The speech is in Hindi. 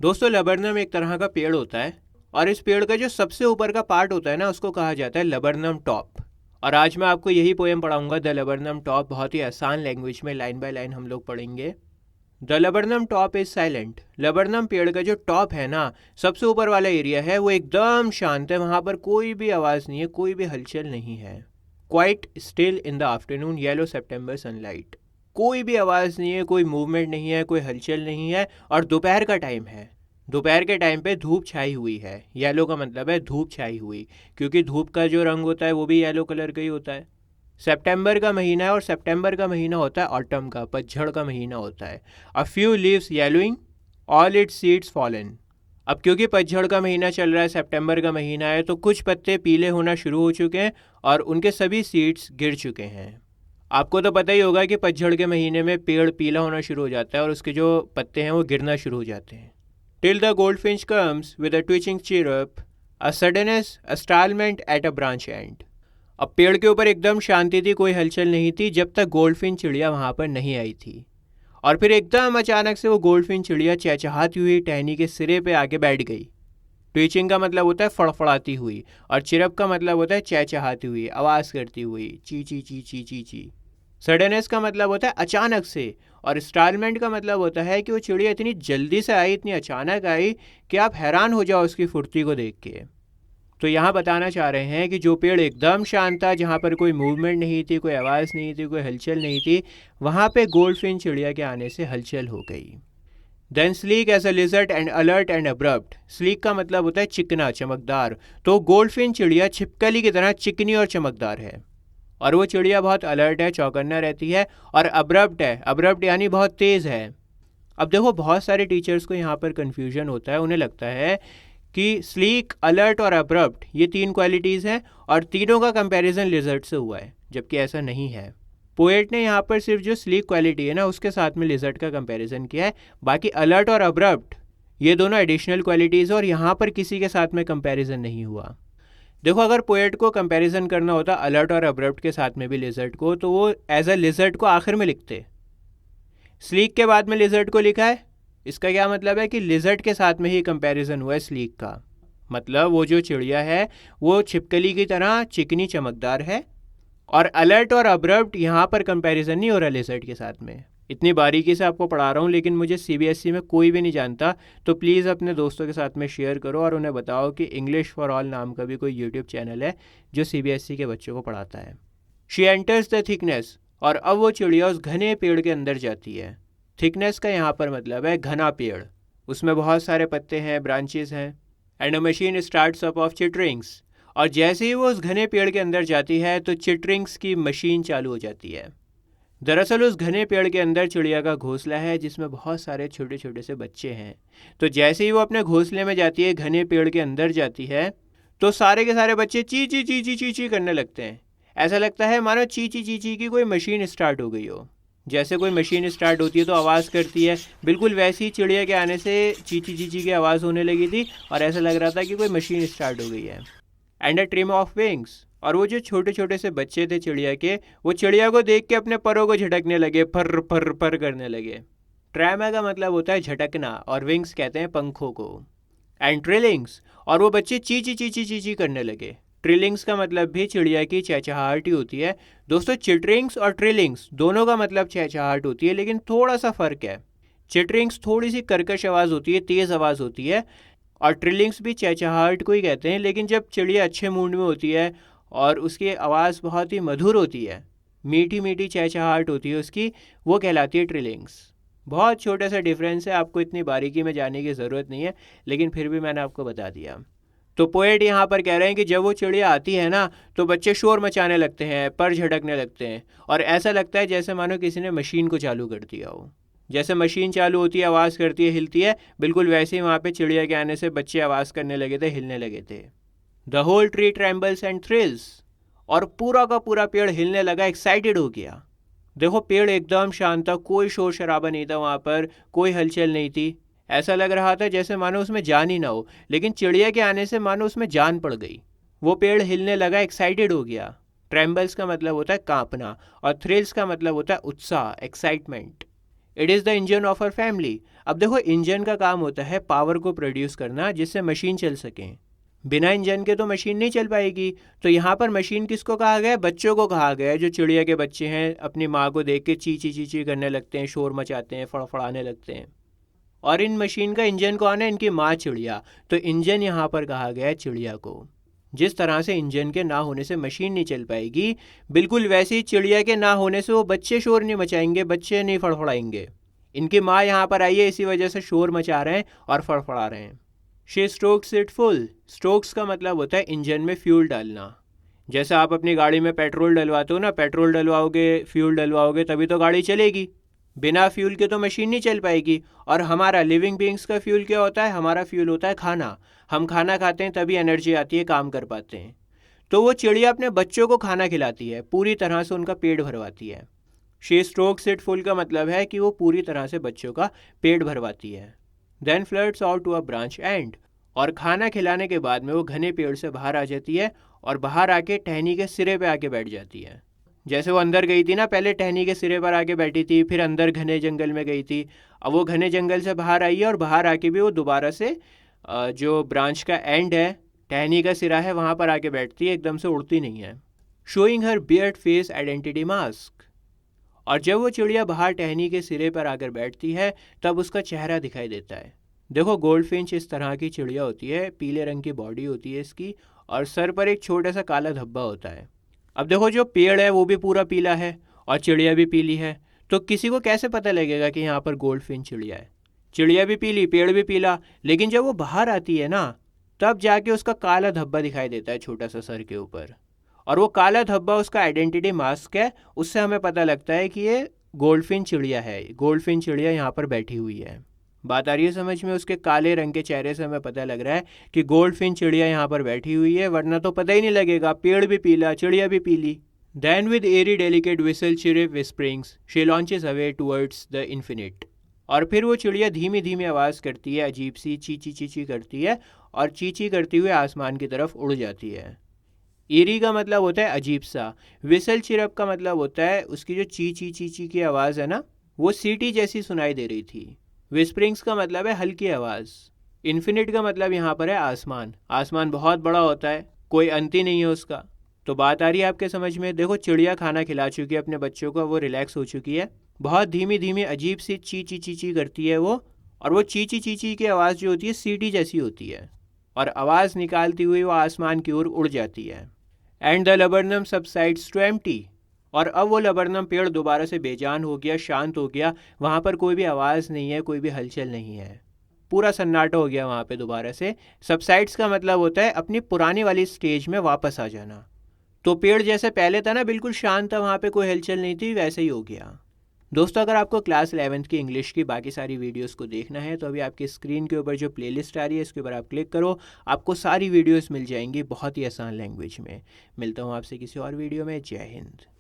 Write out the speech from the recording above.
दोस्तों लबरनम एक तरह का पेड़ होता है और इस पेड़ का जो सबसे ऊपर का पार्ट होता है ना उसको कहा जाता है लबरनम टॉप। और आज मैं आपको यही पोएम पढ़ाऊंगा द लबरनम टॉप। बहुत ही आसान लैंग्वेज में लाइन बाय लाइन हम लोग पढ़ेंगे। The laburnum top is silent. Laburnum पेड़ का जो टॉप है ना, सबसे ऊपर वाला एरिया है, वो एकदम शांत है। वहाँ पर कोई भी आवाज़ नहीं है, कोई भी हलचल नहीं है। Quite still in the afternoon yellow September sunlight. कोई भी आवाज़ नहीं है, कोई मूवमेंट नहीं है, कोई हलचल नहीं है। और दोपहर का टाइम है। दोपहर के टाइम पे धूप छाई हुई है। येलो का मतलब है धूप छाई हुई, क्योंकि धूप का जो रंग होता है वो भी येलो कलर का ही होता है। सितंबर का महीना है और सितंबर का महीना होता है ऑटम का, पतझड़ का महीना होता है। A few leaves yellowing, all it's seeds fallen. अब क्योंकि पतझड़ का महीना चल रहा है, सितंबर का महीना है, तो कुछ पत्ते पीले होना शुरू हो चुके हैं और उनके सभी सीड्स गिर चुके हैं। आपको तो पता ही होगा कि पतझड़ के महीने में पेड़ पीला होना शुरू हो जाता है और उसके जो पत्ते हैं वो गिरना शुरू हो जाते हैं। Till the goldfinch comes with a twitching chirrup, a suddenness, a startlement at a branch end. अब पेड़ के ऊपर एकदम शांति थी, कोई हलचल नहीं थी जब तक गोल्डफिन चिड़िया वहाँ पर नहीं आई थी। और फिर एकदम अचानक से वो गोल्डफिन चिड़िया चहचहाती हुई टहनी के सिरे पे आके बैठ गई। ट्विचिंग का मतलब होता है फड़फड़ाती हुई और चिरप का मतलब होता है चहचहाती हुई, आवाज़ करती हुई, ची ची ची ची ची ची। सडननेस का मतलब होता है अचानक से, और स्टारमेंट का मतलब होता है कि वो चिड़िया इतनी जल्दी से आई, इतनी अचानक आई कि आप हैरान हो जाओ उसकी फुर्ती को देख के। तो यहाँ बताना चाह रहे हैं कि जो पेड़ एकदम शांत था, जहाँ पर कोई मूवमेंट नहीं थी, कोई आवाज़ नहीं थी, कोई हलचल नहीं थी, वहाँ पे गोल्डफिन चिड़िया के आने से हलचल हो गई। Then sleek as a lizard and alert and abrupt. Sleek का मतलब होता है चिकना, चमकदार। तो गोल्डफिन चिड़िया छिपकली की तरह चिकनी और चमकदार है। और वो चिड़िया बहुत अलर्ट है, चौकन्ना रहती है। और अब्रप्ट है, अब्रप्ट यानी बहुत तेज़ है। अब देखो बहुत सारे टीचर्स को यहाँ पर कन्फ्यूजन होता है। उन्हें लगता है कि स्लीक, अलर्ट और अब्रप्ट ये तीन क्वालिटीज़ हैं और तीनों का कंपैरिजन लिजर्ट से हुआ है, जबकि ऐसा नहीं है। पोएट ने यहाँ पर सिर्फ जो स्लीक क्वालिटी है ना उसके साथ में लिजर्ट का कंपैरिजन किया है। बाकी अलर्ट और अब्रप्ट ये दोनों एडिशनल क्वालिटीज़ है और यहाँ पर किसी के साथ में कंपैरिजन नहीं हुआ। देखो अगर पोएट को कंपैरिजन करना होता अलर्ट और अब्रप्ट के साथ में भी लिजर्ट को, तो वो एज अ लिजर्ट को आखिर में लिखते। स्लीक के बाद में लिजर्ट को लिखा है, इसका क्या मतलब है कि लिजर्ट के साथ में ही कंपैरिजन हुआ है स्लीक का। मतलब वो जो चिड़िया है वो छिपकली की तरह चिकनी चमकदार है, और अलर्ट और अब्रप्ट यहाँ पर कंपैरिजन नहीं हो रहा लिजर्ट के साथ में। इतनी बारीकी से आपको पढ़ा रहा हूँ, लेकिन मुझे सीबीएसई में कोई भी नहीं जानता, तो प्लीज़ अपने दोस्तों के साथ में शेयर करो और उन्हें बताओ कि इंग्लिश फॉर ऑल नाम का भी कोई यूट्यूब चैनल है जो सीबीएसई के बच्चों को पढ़ाता है। She enters the thickness. और अब वो चिड़िया उस घने पेड़ के अंदर जाती है। थिकनेस का यहाँ पर मतलब है घना पेड़, उसमें बहुत सारे पत्ते हैं, ब्रांचेस हैं। And a machine starts up of चिटरिंग्स। और जैसे ही वो उस घने पेड़ के अंदर जाती है तो चिटरिंग्स की मशीन चालू हो जाती है। दरअसल उस घने पेड़ के अंदर चिड़िया का घोंसला है जिसमें बहुत सारे छोटे छोटे से बच्चे हैं। तो जैसे ही वो अपने घोंसले में जाती है, घने पेड़ के अंदर जाती है, तो सारे के सारे बच्चे ची ची ची ची ची ची करने लगते हैं। ऐसा लगता है मानो ची ची ची ची की कोई मशीन स्टार्ट हो गई हो। जैसे कोई मशीन स्टार्ट होती है तो आवाज़ करती है, बिल्कुल वैसी चिड़िया के आने से ची ची ची ची की आवाज़ होने लगी थी और ऐसा लग रहा था कि कोई मशीन स्टार्ट हो गई है। And a trim of wings. और वो जो छोटे छोटे से बच्चे थे चिड़िया के, वो चिड़िया को देख के अपने परों को झटकने लगे, फर फर फर करने लगे। ट्रैमा का मतलब होता है झटकना और विंग्स कहते हैं पंखों को। And trillings. और वो बच्चे ची ची ची ची ची ची करने लगे। ट्रिलिंग्स का मतलब भी चिड़िया की चहचहाहट ही होती है। दोस्तों चिटरिंग्स और ट्रिलिंग्स दोनों का मतलब चहचहाहट होती है, लेकिन थोड़ा सा फ़र्क है। चिटरिंग्स थोड़ी सी कर्कश आवाज़ होती है, तेज़ आवाज़ होती है, और ट्रिलिंग्स भी चहचहाहट को ही कहते हैं। लेकिन जब चिड़िया अच्छे मूड में होती है और उसकी आवाज़ बहुत ही मधुर होती है, मीठी मीठी चहचहाहट होती है उसकी, वो कहलाती है ट्रिलिंग्स। बहुत छोटा सा डिफरेंस है, आपको इतनी बारीकी में जाने की ज़रूरत नहीं है, लेकिन फिर भी मैंने आपको बता दिया। तो पोएट यहाँ पर कह रहे हैं कि जब वो चिड़िया आती है ना तो बच्चे शोर मचाने लगते हैं, पर झटकने लगते हैं, और ऐसा लगता है जैसे मानो किसी ने मशीन को चालू कर दिया हो। जैसे मशीन चालू होती है, आवाज़ करती है, हिलती है, बिल्कुल वैसे ही वहाँ पे चिड़िया के आने से बच्चे आवाज़ करने लगे थे, हिलने लगे थे। The whole tree trembles and thrills. और पूरा का पूरा पेड़ हिलने लगा, एक्साइटेड हो गया। देखो पेड़ एकदम शांत था, कोई शोर शराबा नहीं था वहाँ पर, कोई हलचल नहीं थी। ऐसा लग रहा था जैसे मानो उसमें जान ही ना हो, लेकिन चिड़िया के आने से मानो उसमें जान पड़ गई। वो पेड़ हिलने लगा, एक्साइटेड हो गया। ट्रेम्बल्स का मतलब होता है कांपना और थ्रिल्स का मतलब होता है उत्साह, excitement. It is the engine of our family. अब देखो इंजन का काम होता है पावर को प्रोड्यूस करना जिससे मशीन चल सकें। बिना इंजन के तो मशीन नहीं चल पाएगी। तो यहाँ पर मशीन किसको कहा गया है? बच्चों को कहा गया है। जो चिड़िया के बच्चे हैं अपनी माँ को देख के ची ची ची ची करने लगते हैं, शोर मचाते हैं, फड़फड़ाने लगते हैं। और इन मशीन का इंजन कौन है? इनकी माँ चिड़िया। तो इंजन यहाँ पर कहा गया है चिड़िया को। जिस तरह से इंजन के ना होने से मशीन नहीं चल पाएगी, बिल्कुल वैसे ही चिड़िया के ना होने से वो बच्चे शोर नहीं मचाएंगे, बच्चे नहीं फड़फड़ाएंगे। इनकी माँ यहाँ पर आई है, इसी वजह से शोर मचा रहे हैं और फड़फड़ा रहे हैं। She strokes it full. Strokes का मतलब होता है इंजन में फ्यूल डालना। जैसे आप अपनी गाड़ी में पेट्रोल डलवाते हो ना, पेट्रोल डलवाओगे, फ्यूल डलवाओगे, तभी तो गाड़ी चलेगी। बिना फ्यूल के तो मशीन नहीं चल पाएगी। और हमारा लिविंग बीइंग्स का फ्यूल क्या होता है? हमारा फ्यूल होता है खाना। हम खाना खाते हैं तभी एनर्जी आती है, काम कर पाते हैं। तो वो चिड़िया अपने बच्चों को खाना खिलाती है, पूरी तरह से उनका पेट भरवाती है। शी स्ट्रोक्स इट फुल का मतलब है कि वो पूरी तरह से बच्चों का पेट भरवाती है। Then flits out to a branch end. और खाना खिलाने के बाद में वो घने पेड़ से बाहर आ जाती है और बाहर आके टहनी के सिरे पे आके बैठ जाती है। जैसे वो अंदर गई थी ना, पहले टहनी के सिरे पर आके बैठी थी, फिर अंदर घने जंगल में गई थी। अब वो घने जंगल से बाहर आई है और बाहर आके भी वो दोबारा से जो ब्रांच का एंड है, टहनी का सिरा है, वहाँ पर आके बैठती है, एकदम से उड़ती नहीं है। शोइंग हर बियर्ड फेस आइडेंटिटी मास्क। और जब वो चिड़िया बाहर टहनी के सिरे पर आकर बैठती है तब उसका चेहरा दिखाई देता है। देखो गोल्डफिंच इस तरह की चिड़िया होती है, पीले रंग की बॉडी होती है इसकी और सर पर एक छोटा सा काला धब्बा होता है। अब देखो जो पेड़ है वो भी पूरा पीला है और चिड़िया भी पीली है, तो किसी को कैसे पता लगेगा कि यहाँ पर गोल्डफिंच चिड़िया है? चिड़िया भी पीली, पेड़ भी पीला, लेकिन जब वो बाहर आती है ना तब जाके उसका काला धब्बा दिखाई देता है छोटा सा सर के ऊपर। और वो काला धब्बा उसका आइडेंटिटी मास्क है, उससे हमें पता लगता है कि ये गोल्डफिन चिड़िया है, गोल्डफिन चिड़िया यहाँ पर बैठी हुई है। बात आ रही है समझ में? उसके काले रंग के चेहरे से हमें पता लग रहा है कि गोल्डफिन चिड़िया यहाँ पर बैठी हुई है, वरना तो पता ही नहीं लगेगा, पेड़ भी पीला, चिड़िया भी पीली। Then with airy delicate whistle chirp whisperings, she launches away towards the infinite. और फिर वो चिड़िया धीमी धीमी आवाज़ करती है, अजीब सी चीची चीची करती है और चीची करती हुए आसमान की तरफ उड़ जाती है। ईरी का मतलब होता है अजीब सा। विसल चिरप का मतलब होता है उसकी जो चीची चीची की आवाज़ है ना, वो सीटी जैसी सुनाई दे रही थी। विस्परिंग्स का मतलब है हल्की आवाज़। इन्फिनिट का मतलब यहाँ पर है आसमान। आसमान बहुत बड़ा होता है, कोई अंत ही नहीं है उसका। तो बात आ रही है आपके समझ में? देखो चिड़िया खाना खिला चुकी है अपने बच्चों को, वो रिलैक्स हो चुकी है, बहुत धीमी धीमी अजीब सी चीची चीची करती है वो, और वो चीची चीची की आवाज़ जो होती है सीटी जैसी होती है और आवाज़ निकालती हुई वो आसमान की ओर उड़ जाती है। And the laburnum subsides to empty. और अब वो लबरनम पेड़ दोबारा से बेजान हो गया, शांत हो गया, वहाँ पर कोई भी आवाज़ नहीं है, कोई भी हलचल नहीं है, पूरा सन्नाटा हो गया वहाँ पे दोबारा से। सबसाइड्स का मतलब होता है अपनी पुरानी वाली स्टेज में वापस आ जाना। तो पेड़ जैसे पहले था ना, बिल्कुल शांत था, वहाँ पे कोई हलचल नहीं थी, वैसे ही हो गया। दोस्तों अगर आपको क्लास 11th की इंग्लिश की बाकी सारी वीडियोस को देखना है तो अभी आपकी स्क्रीन के ऊपर जो प्लेलिस्ट आ रही है इसके ऊपर आप क्लिक करो, आपको सारी वीडियोस मिल जाएंगी बहुत ही आसान लैंग्वेज में। मिलता हूँ आपसे किसी और वीडियो में। जय हिंद।